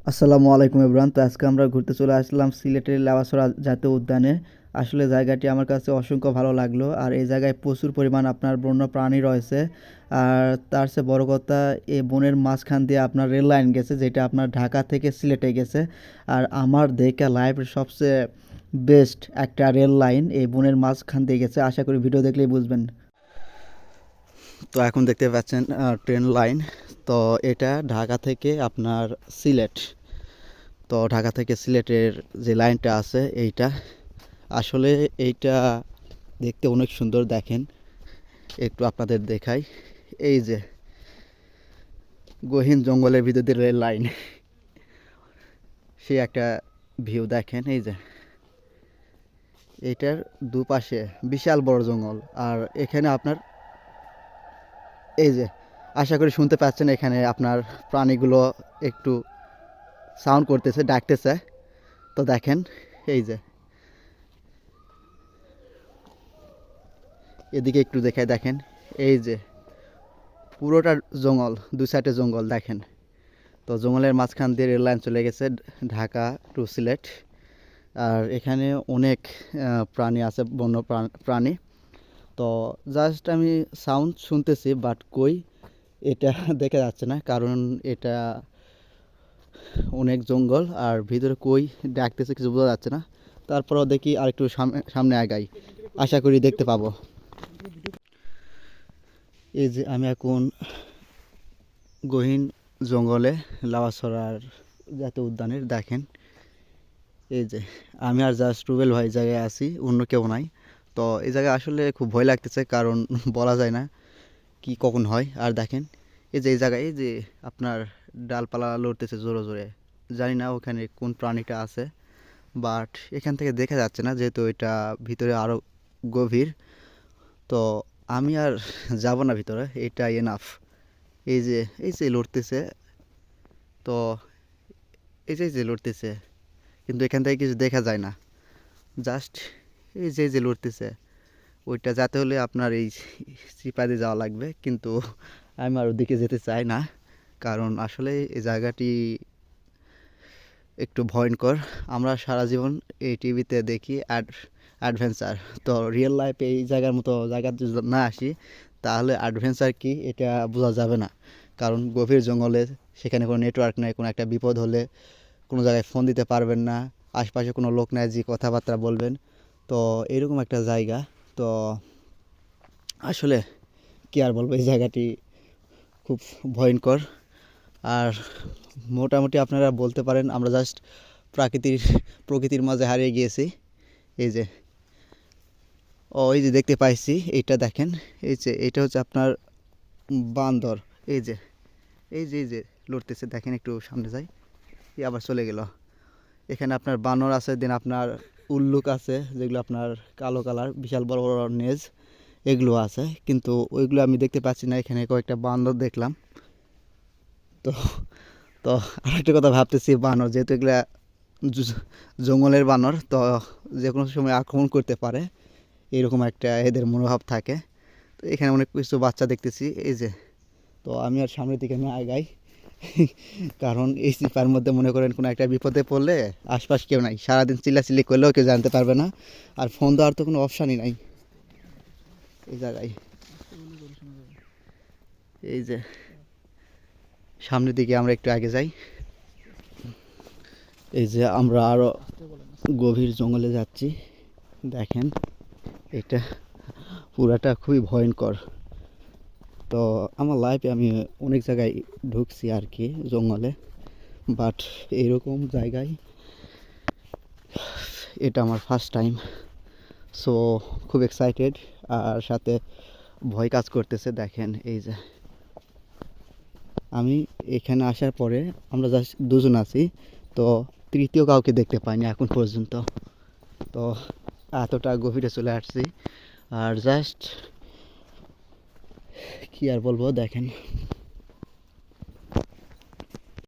আসসালামু আলাইকুম এভরিওয়ান। তো আজকে আমরা ঘুরতে চলে আসলাম সিলেটের লাউয়াছড়া জাতীয় উদ্যানে। আসলে জায়গাটি আমার কাছে অসংখ্য ভালো লাগলো। আর এই জায়গায় প্রচুর পরিমাণ আপনার বন্য প্রাণী রয়েছে। আর তার চেয়ে বড় কথা, এই বনের মাঝখান দিয়ে আপনার রেল লাইন গেছে, যেটা আপনার ঢাকা থেকে সিলেটে গেছে। আর আমার দেখা লাইফের সবচেয়ে বেস্ট একটা রেল লাইন এই বনের মাঝখান দিয়ে গেছে। আশা করি ভিডিও দেখলেই বুঝবেন। তো এখন দেখতে পাচ্ছেন ট্রেন লাইন। তো এটা ঢাকা থেকে আপনার সিলেট। তো ঢাকা থেকে সিলেটের যে লাইনটা আছে এইটা, আসলে এইটা দেখতে অনেক সুন্দর। দেখেন, একটু আপনাদের দেখাই। এই যে গহীন জঙ্গলের ভিতর দিয়ে রেল লাইন, সেই একটা ভিউ দেখেন। এই যে এইটার দুপাশে বিশাল বড় জঙ্গল। আর এখানে আপনার এই যে, আশা করি শুনতে পাচ্ছেন, এখানে আপনার প্রাণীগুলো একটু সাউন্ড করতেছে, ডাকতেছে। তো দেখেন, এই যে এদিকে একটু দেখায়, দেখেন এই যে পুরোটা জঙ্গল, দুই সাইডে জঙ্গল দেখেন। তো জঙ্গলের মাঝখান দিয়ে রেল লাইন চলে গেছে ঢাকা টু সিলেট। আর এখানে অনেক প্রাণী আছে, বন্য প্রাণী। তো জাস্ট আমি সাউন্ড শুনতেছি, বাট কই এটা দেখা যাচ্ছে না, কারণ এটা অনেক জঙ্গল আর ভিতরে কই ডাকতেছে কিছু বোঝা যাচ্ছে না। তারপরও দেখি আর একটু সামনে সামনে আগাই, আশা করি দেখতে পাবো। এই যে আমি এখন গহীন জঙ্গলে লাউয়াছড়ার জাতীয় উদ্যানের দেখেন। এই যে আমি আর জাস্ট রুবেল ভাই জায়গায় আছি, অন্য কেউ নাই। তো এই জায়গায় আসলে খুব ভয় লাগতেছে, কারণ বলা যায় না কি কখন হয়। আর দেখেন, এই যে এই জায়গায় এই যে আপনার ডালপালা লড়তেছে জোরে জোরে। জানি না ওখানে কোন প্রাণীটা আছে, বাট এখান থেকে দেখা যাচ্ছে না, যেহেতু এটা ভিতরে আরও গভীর। তো আমি আর যাব না ভিতরে, এটা এনাফ। এই যে লড়তেছে। তো এই যে লড়তেছে, কিন্তু এখান থেকে কিছু দেখা যায় না। জাস্ট এই যে লড়তেছে, ওইটা যাতে হলে আপনার এই চিপা দিয়ে যাওয়া লাগবে, কিন্তু আমি আর ওদিকে যেতে চাই না, কারণ আসলে এই জায়গাটি একটু ভয়ঙ্কর। আমরা সারা জীবন এই টিভিতে দেখি অ্যাডভেঞ্চার। তো রিয়েল লাইফে এই জায়গার মতো জায়গাতে যদি না আসি, তাহলে অ্যাডভেঞ্চার কি এটা বোঝা যাবে না। কারণ গভীর জঙ্গলে, সেখানে কোনো নেটওয়ার্ক নেই, কোনো একটা বিপদ হলে কোনো জায়গায় ফোন দিতে পারবেন না, আশপাশে কোনো লোক নাই যে কথাবার্তা বলবেন। তো এরকম একটা জায়গা। তো আসলে কি আর বলবো, এই জায়গাটি খুব ভয়ঙ্কর। আর মোটামুটি আপনারা বলতে পারেন আমরা জাস্ট প্রাকৃতির প্রকৃতির মাঝে হারিয়ে গিয়েছি। এই যে এই যে দেখতে পাইছি, এইটা দেখেন। এই যে এইটা হচ্ছে আপনার বান্দর। এই যে এই যে লড়তেছে, দেখেন একটু সামনে যাই, আবার চলে গেল। এখানে আপনার বানর আছে, দেন আপনার উল্লুক আছে, যেগুলো আপনার কালো কালার, বিশাল বড় বড় নেজ, এগুলো আছে। কিন্তু ওইগুলো আমি দেখতে পাচ্ছি না, এখানে কয়েকটা বান্দর দেখলাম। তো তো আরেকটা কথা ভাবতেছি, বানর যেহেতু এগুলা জঙ্গলের বানর, তো যে কোনো সময় আক্রমণ করতে পারে, এরকম একটা এদের মনোভাব থাকে। তো এখানে অনেক কিছু বাচ্চা দেখতেছি। এই যে, তো আমি আর সামনের দিকে না আগাই, কারণ এই চিপার মধ্যে মনে করেন কোনো একটা বিপদে পড়লে আশপাশ কেউ নাই, সারাদিন চিল্লাচিল্লি করলেও কেউ জানতে পারবে না। আর ফোন দেওয়ার তো কোনো অপশানই নাই এই জায়গায়। এই যে সামনের দিকে আমরা একটু আগে যাই। এই যে আমরা আরও গভীর জঙ্গলে যাচ্ছি, দেখেন এটা পুরাটা খুবই ভয়ঙ্কর। তো আমার লাইফে আমি অনেক জায়গায় ঢুকছি আর কি জঙ্গলে, বাট এরকম জায়গায় এটা আমার ফার্স্ট টাইম। সো খুব এক্সাইটেড, আর সাথে ভয় কাজ করতেছে। দেখেন এই যে আমি এখানে আসার পরে, আমরা জাস্ট দুজন আছি, তো তৃতীয় কাউকে দেখতে পাইনি এখন পর্যন্ত। তো এতটা গভীরে চলে আসছি। আর জাস্ট কি আর বলবো, দেখেন